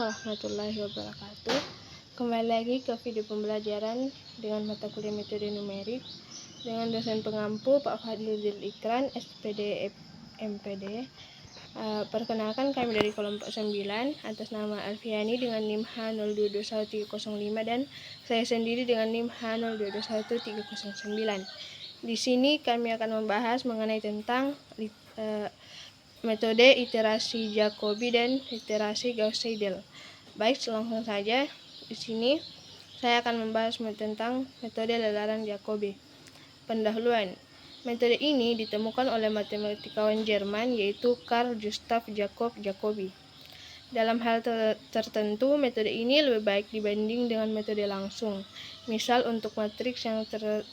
warahmatullahi wabarakatuh. Kembali lagi ke video pembelajaran dengan mata kuliah metode numerik dengan dosen pengampu Pak Fadludil Ikran, SPD MPD. Perkenalkan, kami dari kelompok 9 atas nama Alfiani dengan NIM H0221305 dan saya sendiri dengan NIM H0221309. Di sini kami akan membahas mengenai tentang metode iterasi Jacobi dan iterasi Gauss-Seidel. Baik, langsung saja. Di sini saya akan membahas tentang metode lelaran Jacobi. Pendahuluan. Metode ini ditemukan oleh matematikawan Jerman yaitu Carl Gustav Jacob Jacobi. Dalam hal tertentu, metode ini lebih baik dibanding dengan metode langsung. Misal untuk matriks yang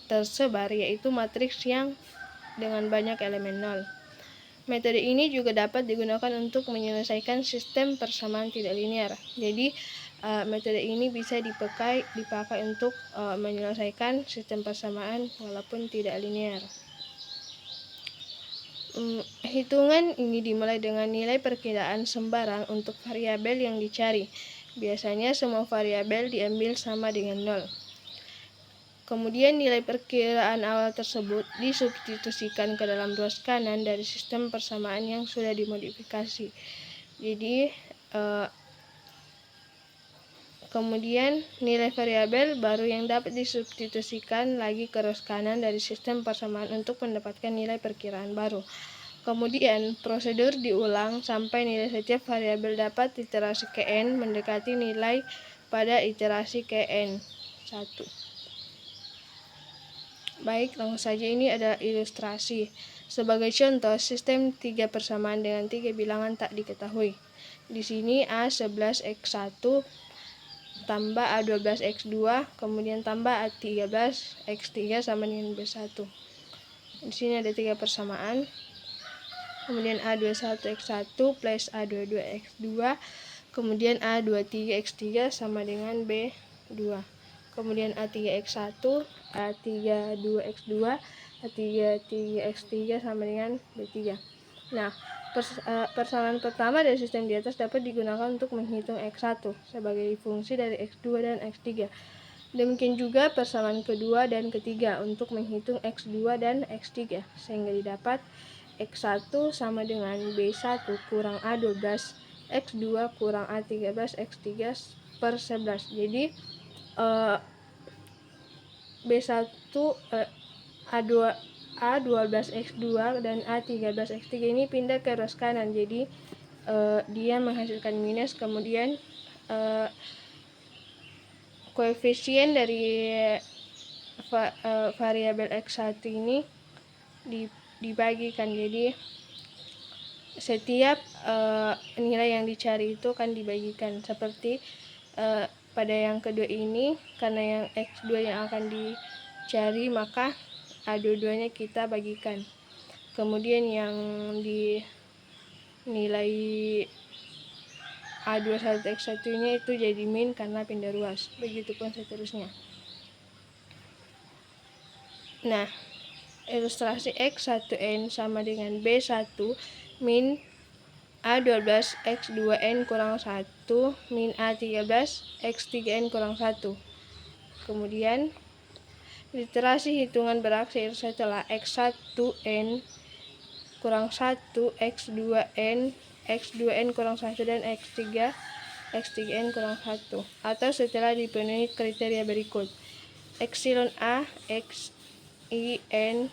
tersebar, yaitu matriks yang dengan banyak elemen nol. Metode ini juga dapat digunakan untuk menyelesaikan sistem persamaan tidak linear. Jadi, metode ini bisa dipakai untuk menyelesaikan sistem persamaan walaupun tidak linear. Hitungan ini dimulai dengan nilai perkiraan sembarang untuk variabel yang dicari. Biasanya semua variabel diambil sama dengan 0. Kemudian nilai perkiraan awal tersebut disubstitusikan ke dalam ruas kanan dari sistem persamaan yang sudah dimodifikasi. Jadi, kemudian nilai variabel baru yang dapat disubstitusikan lagi ke ruas kanan dari sistem persamaan untuk mendapatkan nilai perkiraan baru. Kemudian prosedur diulang sampai nilai setiap variabel dapat iterasi ke n mendekati nilai pada iterasi ke n1. Baik, langsung saja ini ada ilustrasi. Sebagai contoh, sistem 3 persamaan dengan 3 bilangan tak diketahui. Di sini A11X1 tambah A12X2, kemudian tambah A13X3 sama dengan B1. Di sini ada 3 persamaan. Kemudian A21X1 plus A22X2, kemudian A23X3 sama dengan B2. Kemudian A3X1, A32X2, A33X3 sama dengan B3. Nah, persamaan pertama dari sistem di atas dapat digunakan untuk menghitung X1 sebagai fungsi dari X2 dan X3. Demikian juga persamaan kedua dan ketiga untuk menghitung X2 dan X3, sehingga didapat X1 sama dengan B1 kurang A12, X2 kurang A13, X3 per 11. Jadi, B1 A12X2 dan A13X3 ini pindah ke ruas kanan, jadi dia menghasilkan minus. Kemudian koefisien dari variabel X1 ini dibagikan, jadi setiap nilai yang dicari itu akan dibagikan. Seperti pada yang kedua ini, karena yang X2 yang akan dicari, maka A22-nya kita bagikan. Kemudian yang dinilai A21X1-nya itu jadi min karena pindah ruas. Begitupun seterusnya. Nah, ilustrasi X1N sama dengan B1 min A12 X2N kurang 1 min A13 X3N kurang 1. Kemudian iterasi hitungan berakhir setelah X1N kurang 1, X2N kurang 1 dan X3N kurang 1, atau setelah dipenuhi kriteria berikut: Epsilon A XIN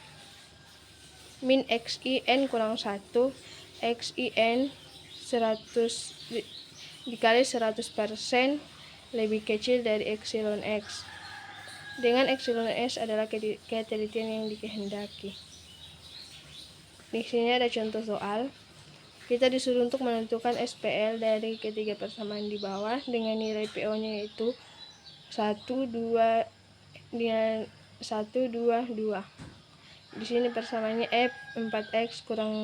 min XIN kurang 1, XIN 100 dikali 100% lebih kecil dari epsilon X, dengan epsilon S adalah ketelitian yang dikehendaki. Di sini ada contoh soal. Kita disuruh untuk menentukan SPL dari ketiga persamaan di bawah dengan nilai PO-nya yaitu 1, 2, 2. Di sini persamaannya F 4X kurang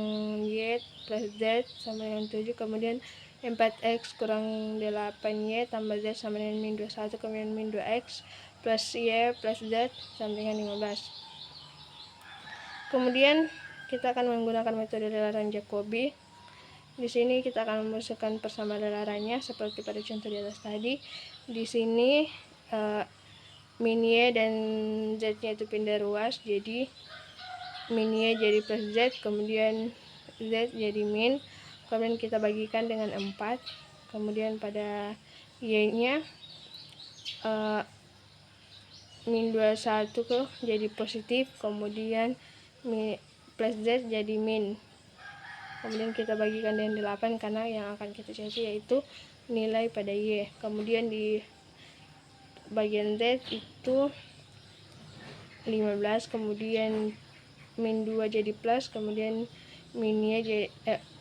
Y plus Z sama dengan 7, kemudian 4X kurang 8Y tambah Z sama dengan min 21, kemudian min 2X plus Y plus Z sama dengan 15. Kemudian kita akan menggunakan metode lelaran Jacobi. Di sini kita akan memasukkan persamaan larannya seperti pada contoh di atas tadi. Di sini min Y dan Z-nya itu pindah ruas, jadi min Y jadi plus Z, kemudian Z jadi min, kemudian kita bagikan dengan 4, kemudian pada Y-nya min 21 jadi positif, kemudian plus Z jadi min, kemudian kita bagikan dengan 8 karena yang akan kita cari yaitu nilai pada Y. Kemudian di bagian Z itu 15, kemudian min 2 jadi plus, kemudian min Y jadi,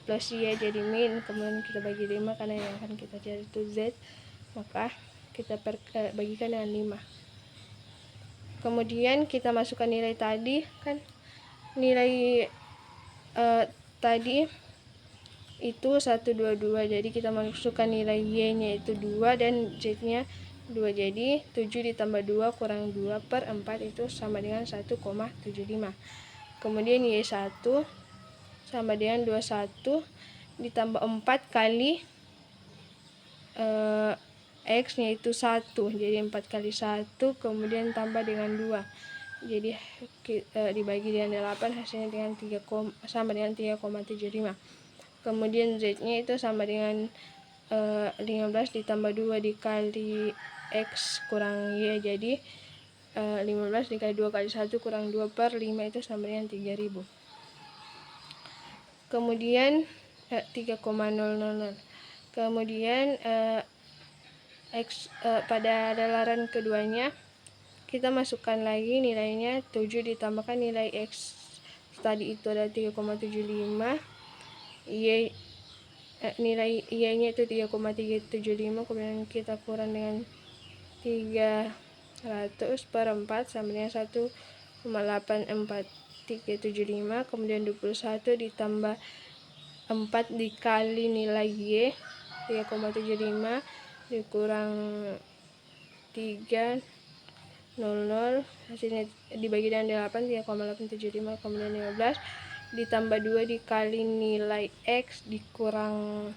plus Y jadi min, kemudian kita bagi 5 karena yang akan kita cari itu Z, maka kita bagikan dengan 5. Kemudian kita masukkan nilai tadi, kan nilai tadi itu 122, jadi kita masukkan nilai Y nya itu 2 dan Z nya 2, jadi 7 ditambah 2 kurang 2 per 4 itu sama dengan 1,75. Kemudian Y1 sama dengan 21 ditambah 4 kali X nya itu 1, jadi 4 kali 1 kemudian tambah dengan 2, jadi dibagi dengan 8 hasilnya dengan sama dengan 3,75. Kemudian Z nya itu sama dengan 15 ditambah 2 dikali X kurang Y, jadi 15 dikali 2 kali 1 kurang 2 per 5 itu sama dengan 3000. Kemudian 3,000. Kemudian X pada laran keduanya kita masukkan lagi nilainya 7 ditambahkan nilai X tadi itu ada 3,75, nilai Y nya itu 3,375, kemudian kita kurang dengan 300 per 4 sama dengan 1,84375, kemudian 21 ditambah 4 dikali nilai Y 3,75 dikurang 300, hasilnya dibagi dengan 8 3,875, kemudian 15 ditambah 2 dikali nilai X dikurang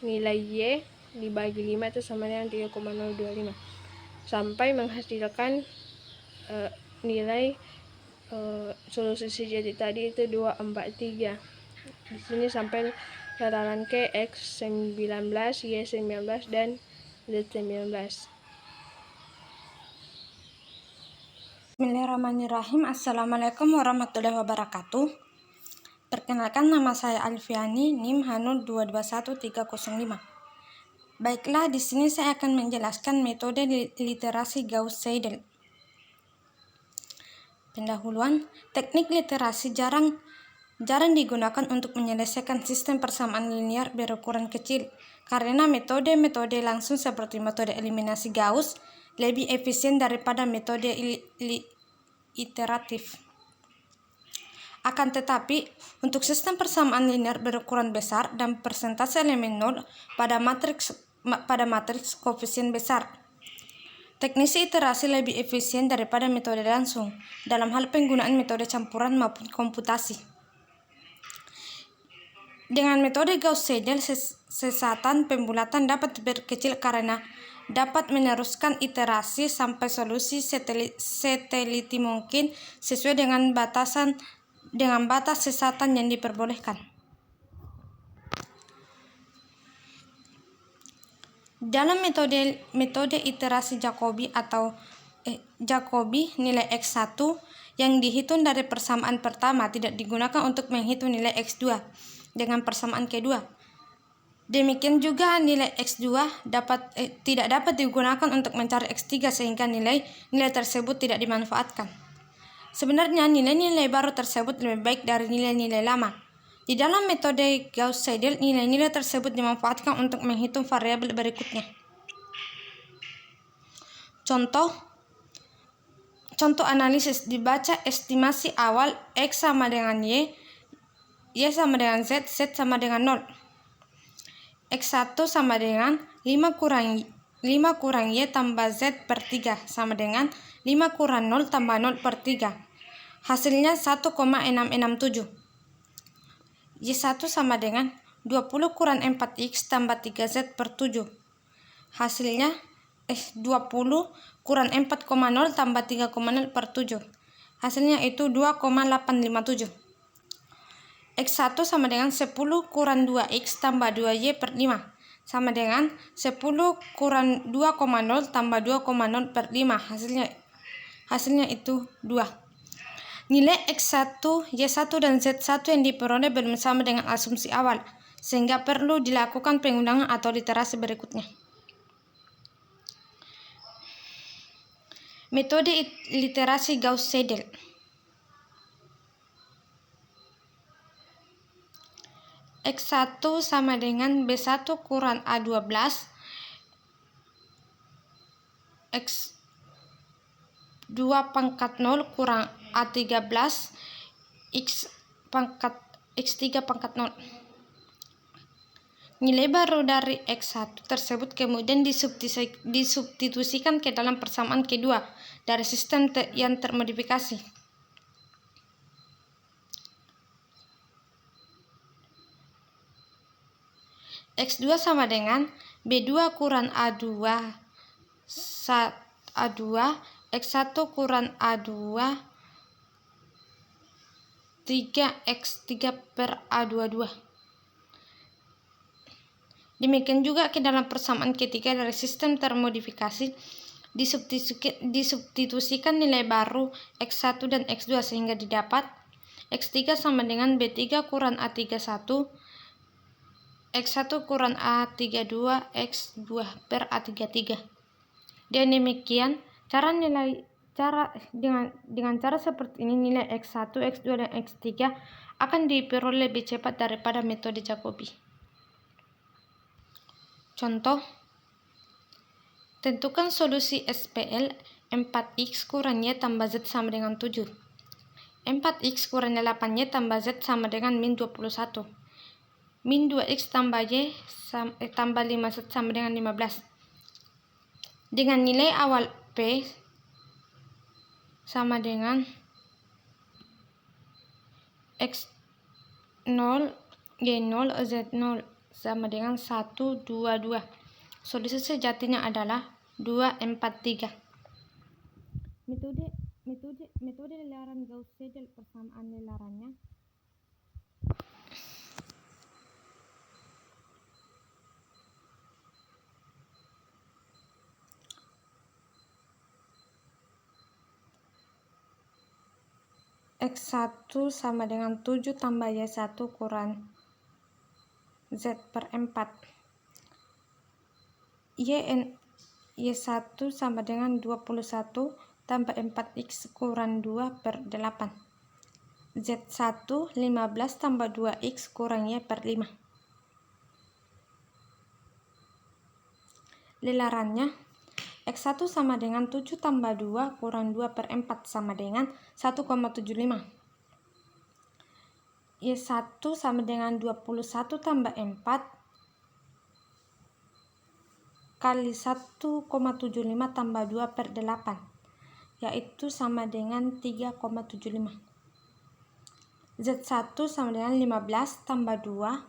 nilai Y dibagi 5 itu sama dengan 3,025 sampai menghasilkan nilai solusi sejati tadi itu 243. Di sini sampai larangan ke X 19, Y 19 dan Z 19. Bismillahirrahmanirrahim. Assalamualaikum warahmatullahi wabarakatuh. Perkenalkan, nama saya Alfiani, NIM H0221305. Baiklah, di sini saya akan menjelaskan metode literasi Gauss-Seidel. Pendahuluan, teknik literasi jarang digunakan untuk menyelesaikan sistem persamaan linear berukuran kecil karena metode-metode langsung seperti metode eliminasi Gauss lebih efisien daripada metode iteratif. Akan tetapi, untuk sistem persamaan linear berukuran besar dan persentase elemen nol pada matriks koefisien besar, teknisi iterasi lebih efisien daripada metode langsung dalam hal penggunaan metode campuran maupun komputasi. Dengan metode Gauss-Seidel, sesatan pembulatan dapat diperkecil karena dapat meneruskan iterasi sampai solusi seteliti mungkin sesuai dengan batas sesatan yang diperbolehkan. Dalam metode iterasi Jacobi atau Jacobi, nilai X1 yang dihitung dari persamaan pertama tidak digunakan untuk menghitung nilai X2 dengan persamaan kedua. Demikian juga nilai X2 tidak dapat digunakan untuk mencari X3 sehingga nilai tersebut tidak dimanfaatkan. Sebenarnya nilai-nilai baru tersebut lebih baik dari nilai-nilai lama. Di dalam metode Gauss-Seidel, nilai-nilai tersebut dimanfaatkan untuk menghitung variabel berikutnya. Contoh analisis dibaca estimasi awal X sama dengan Y sama dengan Z sama dengan 0. X1 sama dengan 5 kurang Y tambah Z per 3 sama dengan 5 kurang 0 tambah 0 per 3. Hasilnya 1,667. Y1 sama dengan 20 kurang 4x tambah 3z per 7. Hasilnya 20 kurang 4,0 tambah 3,0 per 7. Hasilnya itu 2,857. X1 sama dengan 10 kurang 2x tambah 2y per 5. Sama dengan 10 kurang 2,0 tambah 2,0 per 5. Hasilnya itu 2. Nilai X1, Y1, dan Z1 yang diperoleh belum sama dengan asumsi awal, sehingga perlu dilakukan pengulangan atau literasi berikutnya. Metode literasi Gauss-Seidel. X1 sama dengan B1 kurang A12, X2 pangkat 0 kurang A13, X3 pangkat 0. Nilai baru dari X1 tersebut kemudian disubstitusikan ke dalam persamaan kedua dari sistem yang termodifikasi. X2 sama dengan B2 kurang A2 X1 kurang A2 3X3 per A22. Demikian juga ke dalam persamaan ketiga dari sistem termodifikasi disubstitusikan nilai baru X1 dan X2 sehingga didapat X3 sama dengan B3 kurang A31 X1 kurang A32 X2 per A33. Dan demikian dengan cara seperti ini nilai X1, X2 dan X3 akan diperoleh lebih cepat daripada metode Jacobi. Contoh, tentukan solusi SPL 4x kurang Y tambah Z sama dengan 7. 4x kurang 8Y tambah Z sama dengan min 21. Min 2x tambah Y tambah 5Z sama dengan 15. Dengan nilai awal P sama dengan X0, Y0, Z0 sama dengan 1, 2, 2. Solusi sejatinya adalah 2, 4, 3. Metode lelaran Gauss-Seidel persamaan lelarannya X1 sama dengan 7 tambah Y1 kurang Z per 4. Y1 sama dengan 21 tambah 4x kurang 2 per 8. Z1 15 tambah 2x kurang Y per 5. Lelarannya X1 sama dengan 7 tambah 2 kurang 2 per 4 sama dengan 1,75. Y1 sama dengan 21 tambah 4 kali 1,75 tambah 2 per 8, yaitu sama dengan 3,75. Z1 sama dengan 15 tambah 2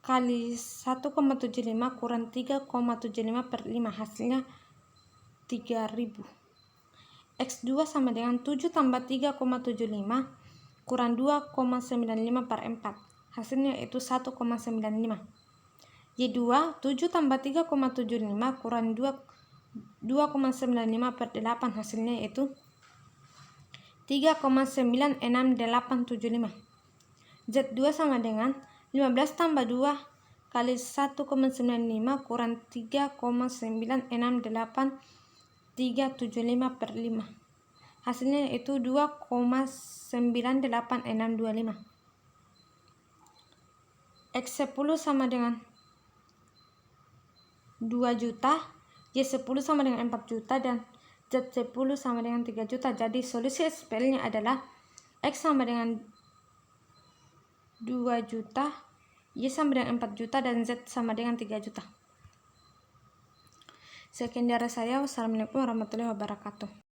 kali 1,75 kurang 3,75 per 5, hasilnya 3000. X2 sama dengan 7 tambah 3,75 kurang 2,95 per 4, hasilnya itu 1,95. Y2 7 tambah 3,75 kurang 2,95 per 8, hasilnya itu 3,96875. Z2 sama dengan 15 tambah 2 kali 1,95 kurang 3,98375 per 5, hasilnya itu 2,98625. X10 sama dengan 2 juta, Y10 sama dengan 4 juta, dan Z10 sama dengan 3 juta. Jadi solusi SPL-nya adalah X sama dengan 2 juta, Y sama dengan 4 juta, dan Z sama dengan 3 juta. Sekian dari saya. Wassalamualaikum warahmatullahi wabarakatuh.